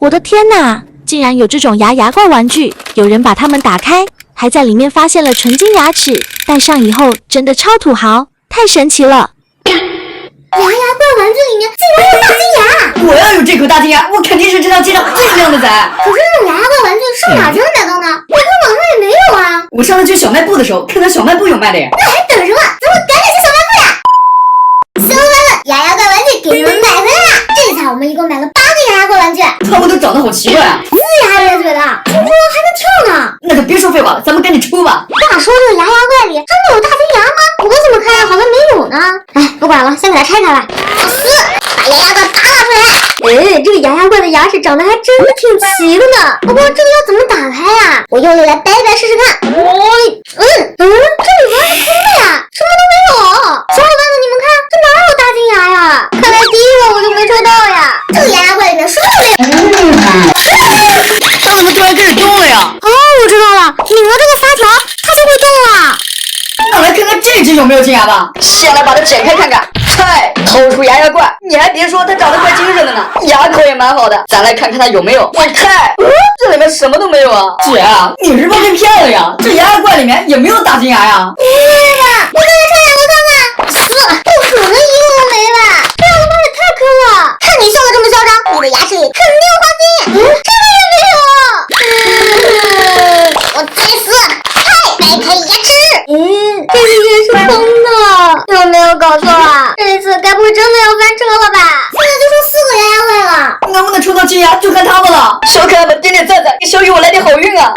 我的天哪，竟然有这种牙怪玩具！有人把它们打开，还在里面发现了纯金牙齿，戴上以后真的超土豪，太神奇了！牙怪玩具里面竟然有大金牙！我要有这口大金牙，我肯定是这条街上最靓的仔。可是这种牙怪玩具上哪才能买到呢？我看网上也没有啊。我上次去小卖部的时候，看到小卖部有卖的耶。那还等什么？咱们赶紧去小卖部呀！小伙伴们，牙怪玩具给你们买回来了。这次我们一共买了8个牙怪玩具，它们都长得好奇怪啊！龇牙咧嘴的，听说还能跳呢。那就别说废话了，咱们赶紧抽吧。话说这个牙怪里真的有大金牙吗？我怎么看好像没有呢？哎，不管了，先给它拆开吧。把牙怪拔拉出来。哎，这个牙怪的牙齿长得还真的挺齐的呢。不过这个要怎么打开呀？我用力来掰一掰试试看。这里边是空的呀，什么都没有。小伙伴们，你们看，这哪有大金牙呀？看来第一个我就没抽到呀。这个牙怪里面什么都没有。它怎么突然开始动了呀？哦，我知道了，拧了这个发条，它就会动了。那来看看这只有没有金牙吧。先来把它剪开看看。嗨，掏出牙怪，你还别说，它长得怪精神的呢，牙口也蛮好的。咱来看看它有没有。我看，这里面什么都没有啊。姐，你是不是被骗了呀？这牙怪里面也没有大金牙呀。我再拆两个看看。不可能一个都没吧？这样的话也太坑了。看你笑得这么嚣张，你的牙齿里肯定有黄金。这个也没有。我再撕，掰开牙齿。这次也是空的，有没有搞错啊？这次该不会真的要翻车了吧？现在就剩4个牙怪了，能不能抽到金牙就看他们了。小可爱们点点赞赞，给小雨我来点好运啊！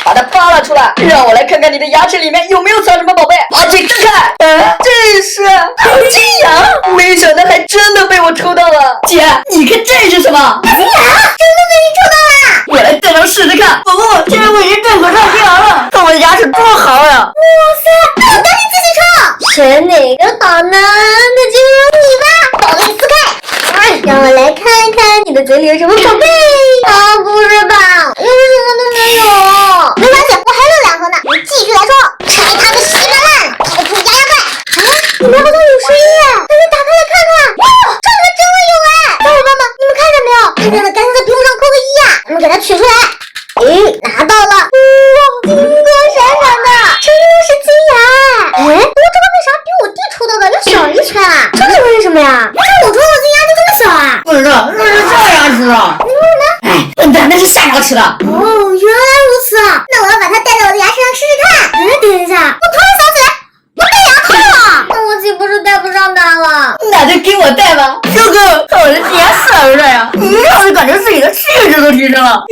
把它扒拉出来，让我来看看你的牙齿里面有没有藏什么宝贝。阿姐睁开，这是金牙，没想到还真的被我抽到了。姐，你看这是什么？金牙真的被你抽到了。我来戴上试试看。不过竟然我已经戴口罩金牙了，看我的牙齿多好呀！哇塞，那我赶紧自己抽。选哪个好呢？那就你吧，宝贝撕开。让我来看看你的嘴里有什么宝贝。啊，不是吧？又什么都没有。没关系，我还有2盒呢，你继续来抽。拆它个稀巴烂，掏出牙怪。里面好像有声音耶，赶紧打开来看看。哇，这里面真的有哎！小伙伴们，你们看见没有？看见了，赶紧在屏幕上扣个1呀！咱们给它取出来。拿到了。哇，金光闪闪的，真的是金牙。不过这个为啥比我弟抽到的要小1圈啊？这是为什么呀？为啥我抽到的金牙就这么小啊？不是，那是上牙齿啊！你说什么？哎，笨蛋，那是下牙齿的。哦，原来如此啊！那我要把它戴在我的牙齿上试试看。等一下，我突然想起来，我戴牙套了。那我岂不是戴不上它了？那就给我戴吧。哥哥，看我的金牙帅不帅呀？让人感觉自己的气质都提升了。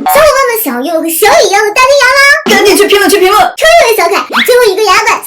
小伙伴们想拥有和小雨一样的大金牙吗？赶紧去评论区评论。抽中的小凯把最后一个牙怪